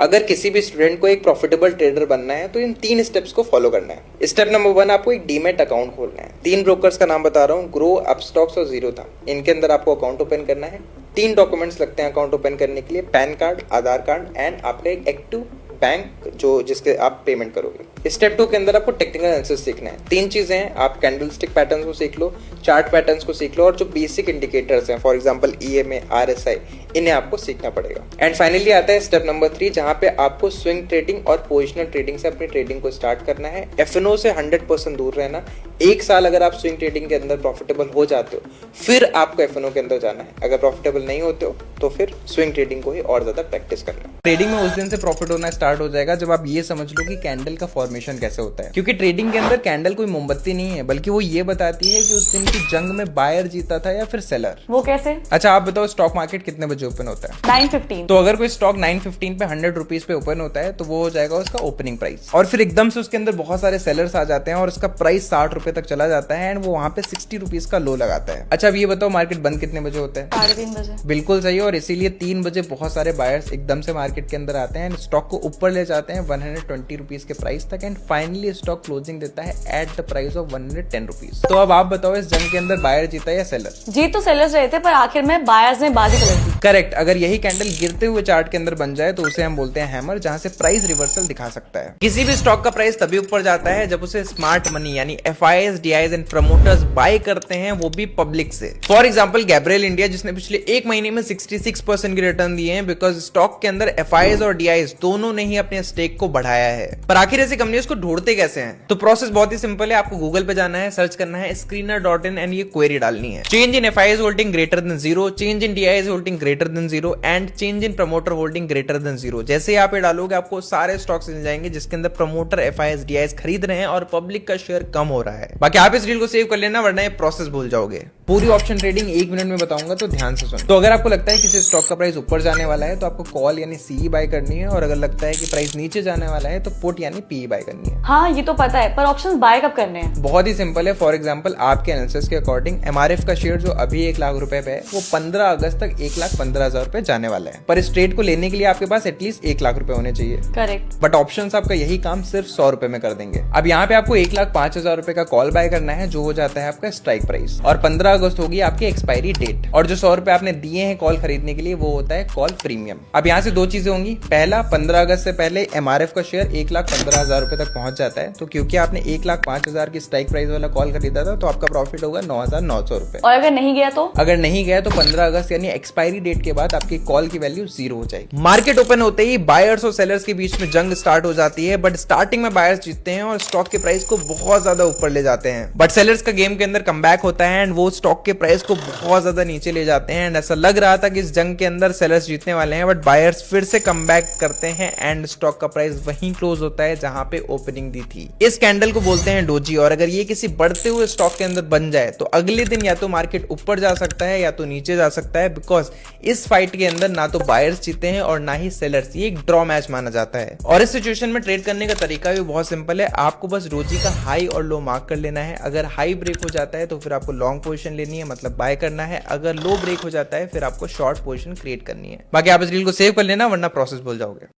अगर किसी भी स्टूडेंट को एक प्रॉफिटेबल ट्रेडर बनना है तो इन 3 स्टेप्स को फॉलो करना है। स्टेप नंबर 1, आपको एक डीमेट अकाउंट खोलना है। 3 ब्रोकर्स का नाम बता रहा हूँ, ग्रो, अपस्टॉक्स और जीरो था। इनके अंदर आपको अकाउंट ओपन करना है। 3 डॉक्यूमेंट्स लगते हैं अकाउंट ओपन करने के लिए, pan card, Aadhaar card and आपका एक एक्टिव बैंक जो जिसके आप पेमेंट करोगे। स्टेप 2 के अंदर आपको टेक्निकल एनालिसिस सीखना है। 3 चीजें हैं, आप कैंडलस्टिक पैटर्न्स को सीख लो, चार्ट पैटर्न्स को सीख लो और जो बेसिक इंडिकेटर्स हैं, फॉर एग्जांपल ईएमए, आरएसआई, इन्हें आपको सीखना पड़ेगा। एंड फाइनली आता है स्टेप नंबर 3, जहां पे आपको स्विंग ट्रेडिंग और पोजिशनल ट्रेडिंग से अपनी ट्रेडिंग को स्टार्ट करना है। एफएनओ से 100% दूर रहना। 1 साल अगर आप स्विंग ट्रेडिंग के अंदर प्रॉफिटेबल हो जाते हो, फिर आपको एफएनओ के अंदर जाना है। अगर प्रॉफिटेबल नहीं होते हो तो फिर स्विंग ट्रेडिंग को ही और ज्यादा प्रैक्टिस करना है। ट्रेडिंग में उस दिन से प्रॉफिट होना स्टार्ट हो जाएगा जब आप ये समझ लो कि कैंडल का फॉर्मेशन कैसे होता है। क्योंकि ट्रेडिंग के अंदर कैंडल कोई मोमबत्ती नहीं है, बल्कि वो ये बताती है कि उस दिन की जंग में बायर जीता था या फिर सेलर। वो कैसे? अच्छा आप बताओ, स्टॉक मार्केट कितने बजे ओपन होता है? 9:15। तो अगर कोई स्टॉक 9:15 पे 100 रुपीज पे ओपन होता है तो वो हो जाएगा उसका ओपनिंग प्राइस। और फिर एकदम से उसके अंदर बहुत सारे सेलर्स आ जाते हैं और उसका प्राइस 60 रुपए तक चला जाता है एंड वो वहां पे 60 रुपीज का लो लगाता है। अच्छा अब ये बताओ, मार्केट बंद कितने बजे होता है? 3:30 बजे। बिल्कुल सही। और इसीलिए 3 बजे बहुत सारे बायर्स एकदम से मार्केट के अंदर आते हैं, स्टॉक को ऊपर ले जाते हैं 120 रुपीज के प्राइस तक एंड फाइनली स्टॉक क्लोजिंग देता है at the price of 110 rupees. तो अब आप बताओ, इस जंग के अंदर बायर जीता या सेलर? जीत तो सेलर्स रहे थे, पर आखिर में बायर्स ने बाजी पलट दी। करेक्ट। अगर यही कैंडल गिरते हुए चार्ट के अंदर बन जाए तो उसे हम बोलते हैं हैमर, जहां से प्राइस रिवर्सल दिखा सकता है। किसी भी स्टॉक का प्राइस तभी ऊपर जाता है जब उसे स्मार्ट मनी यानी FIs, DIs and promoters buy करते हैं, वो भी पब्लिक से। फॉर एग्जांपल गैब्रियल इंडिया, जिसने पिछले 1 महीने में 66% की रिटर्न दिए हैं बिकॉज स्टॉक के अंदर एफआईएस और डीआईएस दोनों ने ही अपने स्टेक को बढ़ाया है। पर आखिर ऐसी कंपनीज को ढूंढते कैसे हैं? तो प्रोसेस बहुत ही सिंपल है। आपको गूगल पे जाना है, सर्च करना है screener.in एंड ये क्वेरी डालनी है, change in FIS holding greater than 0, change in DIIs holding greater than 0 and change in promoter holding greater than 0। जैसे ही आप ये डालोगे आपको सारे स्टॉक्स मिल जाएंगे जिसके अंदर प्रमोटर एफआईएस, डीआईएस खरीद रहे हैं और पब्लिक का शेयर कम हो रहा है। बाकी आप इस रील को सेव कर लेना, वरना ये प्रोसेस भूल जाओगे। पूरी ऑप्शन ट्रेडिंग 1 मिनट में बताऊंगा, तो ध्यान से सुनो। तो अगर आपको लगता है किसी स्टॉक का प्राइस ऊपर जाने वाला है तो आपको कॉल यानी सीई बाय करनी है, और अगर लगता है कि प्राइस नीचे जाने वाला है तो पुट यानी पी बाय करनी है। हाँ ये तो पता है, पर ऑप्शंस बाय कब करने हैं? बहुत ही सिंपल है। फॉर एग्जांपल आपके एनालिसिस के अकॉर्डिंग एमआरएफ का शेयर जो अभी 1 लाख रुपए पे है, वो 15 अगस्त तक 1,15,000 रुपए जाने वाला है। पर इस ट्रेड को लेने के लिए आपके पास एटलीस्ट 1 लाख रुपए होने चाहिए। करेक्ट। बट ऑप्शंस आपका यही काम सिर्फ 100 रुपए में कर देंगे। अब यहाँ पे आपको 1,05,000 रुपए का कॉल बाय करना है, जो हो जाता है आपका स्ट्राइक प्राइस, और 15 अगस्त होगी आपकी एक्सपायरी डेट। और जो 100 रुपए आपने दिए हैं कॉल खरीदने के लिए, वो होता है कॉल प्रीमियम। अब यहाँ से 2 चीजें होंगी। पहला, 15 अगस्त से पहले एमआरएफ का शेयर 1,15,000 रुपए तक पहुंच जाता है, तो क्योंकि आपने 1,05,000 की स्ट्राइक प्राइस वाला कॉल खरीदा था तो आपका प्रॉफिट होगा 9,900 रुपए। और अगर नहीं गया तो? अगर नहीं गया तो 15 अगस्त यानी एक्सपायरी डेट के बाद आपकी कॉल की वैल्यू 0 हो जाएगी। मार्केट ओपन होते ही बायर्स और सेलर्स के बीच में जंग स्टार्ट हो जाती है, बट स्टार्टिंग में बायर्स जीतते हैं और स्टॉक के प्राइस को बहुत ज्यादा ऊपर ले जाते हैं। बट सेलर्स का गेम के अंदर कमबैक होता है एंड वो स्टॉक के प्राइस को बहुत ज्यादा नीचे ले जाते हैं एंड ऐसा लग रहा था कि इस जंग के अंदर सेलर्स जीतने वाले हैं, बट बायर्स फिर से कमबैक करते हैं एंड स्टॉक का प्राइस वहीं क्लोज होता है जहां पे ओपनिंग दी थी। इस कैंडल को बोलते हैं डोजी, और अगर ये किसी बढ़ते हुए स्टॉक के अंदर बन जाए तो अगले दिन या तो मार्केट ऊपर जा सकता है या तो नीचे जा सकता है, बिकॉज इस फाइट के अंदर ना तो बायर्स जीते हैं और ना ही सेलर्स। ये एक ड्रॉ मैच माना जाता है। और इस सिचुएशन में ट्रेड करने का तरीका भी बहुत सिंपल है। आपको बस डोजी का हाई और लो मार्क कर लेना है। अगर हाई ब्रेक हो जाता है तो फिर आपको लॉन्ग पोजीशन लेनी है, मतलब बाय करना है। अगर लो ब्रेक हो जाता है फिर आपको शॉर्ट पोजीशन क्रिएट करनी है। बाकी आप इस रील को सेव कर लेना, वरना प्रोसेस भूल जाओगे।